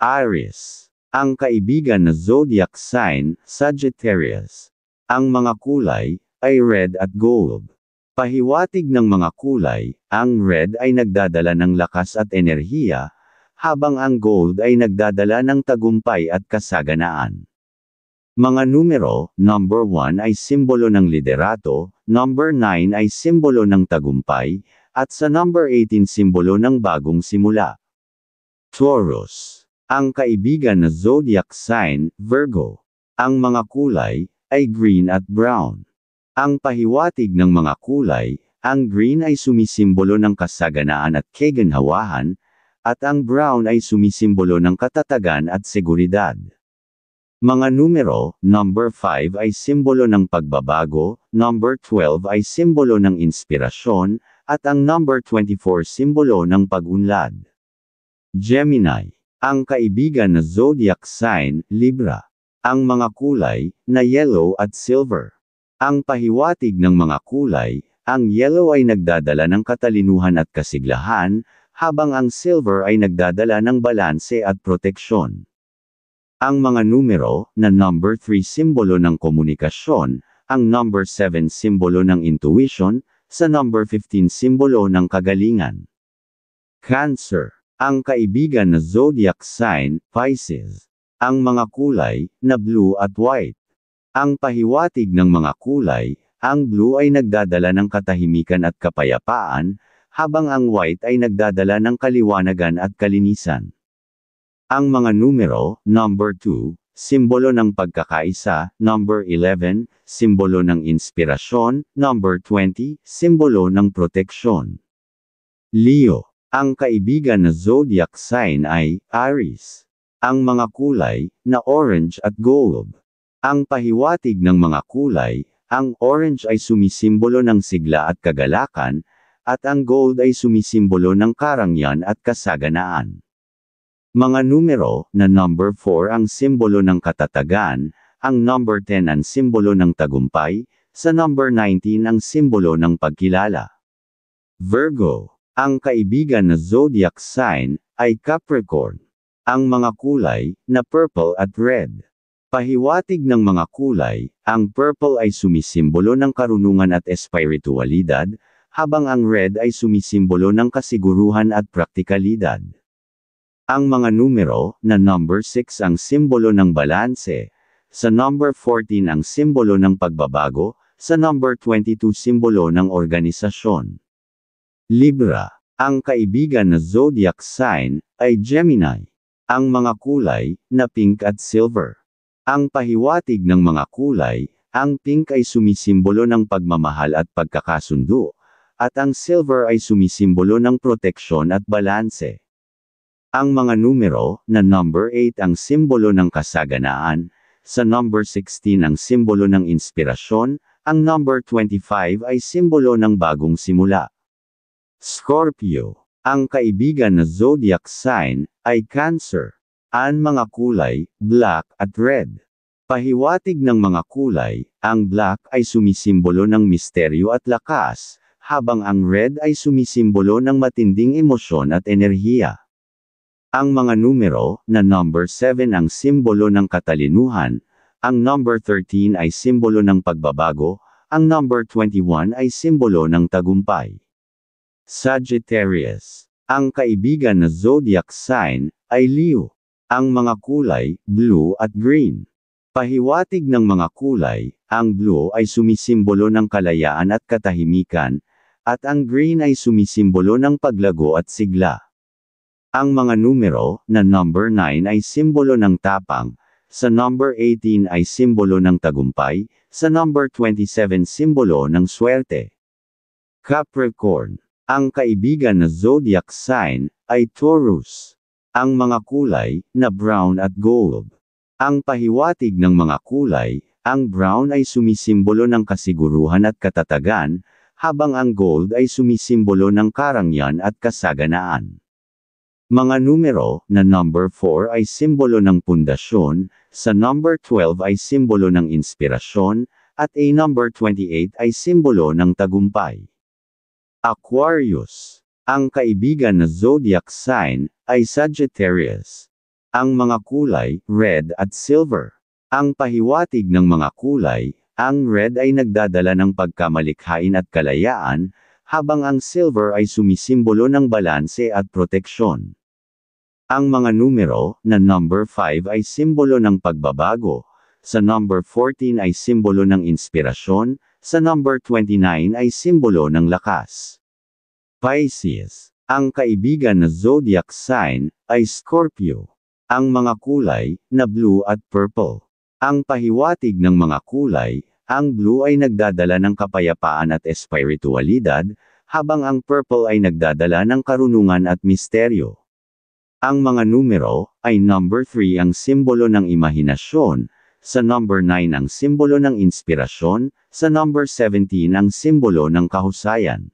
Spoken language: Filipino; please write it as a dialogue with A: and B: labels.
A: Aries. Ang kaibigan na zodiac sign, Sagittarius. Ang mga kulay ay red at gold. Pahiwatig ng mga kulay, ang red ay nagdadala ng lakas at enerhiya, habang ang gold ay nagdadala ng tagumpay at kasaganaan. Mga numero, number 1 ay simbolo ng liderato, number 9 ay simbolo ng tagumpay, at sa number 18 simbolo ng bagong simula. Taurus. Ang kaibigan na zodiac sign, Virgo. Ang mga kulay ay green at brown. Ang pahiwatig ng mga kulay, ang green ay sumisimbolo ng kasaganaan at kaginhawahan, at ang brown ay sumisimbolo ng katatagan at seguridad. Mga numero, number 5 ay simbolo ng pagbabago, number 12 ay simbolo ng inspirasyon, at ang number 24 simbolo ng pag-unlad. Gemini. Ang kaibigan na zodiac sign, Libra. Ang mga kulay, na yellow at silver. Ang pahiwatig ng mga kulay, ang yellow ay nagdadala ng katalinuhan at kasiglahan, habang ang silver ay nagdadala ng balanse at proteksyon. Ang mga numero, na number 3 simbolo ng komunikasyon, ang number 7 simbolo ng intuition, sa number 15 simbolo ng kagalingan. Cancer. Ang kaibigan na zodiac sign, Pisces. Ang mga kulay, na blue at white. Ang pahiwatig ng mga kulay, ang blue ay nagdadala ng katahimikan at kapayapaan, habang ang white ay nagdadala ng kaliwanagan at kalinisan. Ang mga numero, number 2, simbolo ng pagkakaisa, number 11, simbolo ng inspirasyon, number 20, simbolo ng proteksyon. Leo. Ang kaibigan na zodiac sign ay Aries. Ang mga kulay, na orange at gold. Ang pahiwatig ng mga kulay, ang orange ay sumisimbolo ng sigla at kagalakan, at ang gold ay sumisimbolo ng karangyaan at kasaganaan. Mga numero, na number 4 ang simbolo ng katatagan, ang number 10 ang simbolo ng tagumpay, sa number 19 ang simbolo ng pagkilala. Virgo. Ang kaibigan na zodiac sign, ay Capricorn. Ang mga kulay, na purple at red. Pahiwatig ng mga kulay, ang purple ay sumisimbolo ng karunungan at espiritualidad, habang ang red ay sumisimbolo ng kasiguruhan at praktikalidad. Ang mga numero, na number 6 ang simbolo ng balanse, sa number 14 ang simbolo ng pagbabago, sa number 22 simbolo ng organisasyon. Libra. Ang kaibigan na zodiac sign, ay Gemini. Ang mga kulay, na pink at silver. Ang pahiwatig ng mga kulay, ang pink ay sumisimbolo ng pagmamahal at pagkakasundo, at ang silver ay sumisimbolo ng proteksyon at balanse. Ang mga numero, na number 8 ang simbolo ng kasaganaan, sa number 16 ang simbolo ng inspirasyon, ang number 25 ay simbolo ng bagong simula. Scorpio. Ang kaibigan na zodiac sign, ay Cancer. Ang mga kulay, black at red. Pahiwatig ng mga kulay, ang black ay sumisimbolo ng misteryo at lakas, habang ang red ay sumisimbolo ng matinding emosyon at enerhiya. Ang mga numero, na number 7 ang simbolo ng katalinuhan, ang number 13 ay simbolo ng pagbabago, ang number 21 ay simbolo ng tagumpay. Sagittarius. Ang kaibigan na zodiac sign, ay Leo. Ang mga kulay, blue at green. Pahiwatig ng mga kulay, ang blue ay sumisimbolo ng kalayaan at katahimikan, at ang green ay sumisimbolo ng paglago at sigla. Ang mga numero, na number 9 ay simbolo ng tapang, sa number 18 ay simbolo ng tagumpay, sa number 27 simbolo ng swerte. Capricorn. Ang kaibigan na zodiac sign, ay Taurus. Ang mga kulay, na brown at gold. Ang pahiwatig ng mga kulay, ang brown ay sumisimbolo ng kasiguruhan at katatagan, habang ang gold ay sumisimbolo ng karangyaan at kasaganaan. Mga numero, na number 4 ay simbolo ng pundasyon, sa number 12 ay simbolo ng inspirasyon, at a number 28 ay simbolo ng tagumpay. Aquarius. Ang kaibigan na zodiac sign, ay Sagittarius. Ang mga kulay, red at silver. Ang pahiwatig ng mga kulay, ang red ay nagdadala ng pagkamalikhain at kalayaan, habang ang silver ay sumisimbolo ng balanse at proteksyon. Ang mga numero, na number 5 ay simbolo ng pagbabago, sa number 14 ay simbolo ng inspirasyon, sa number 29 ay simbolo ng lakas. Pisces. Ang kaibigan na zodiac sign ay Scorpio. Ang mga kulay, na blue at purple. Ang pahiwatig ng mga kulay, ang blue ay nagdadala ng kapayapaan at espiritualidad, habang ang purple ay nagdadala ng karunungan at misteryo. Ang mga numero, ay number 3 ang simbolo ng imahinasyon, sa number 9 ang simbolo ng inspirasyon, sa number 17 ang simbolo ng kahusayan.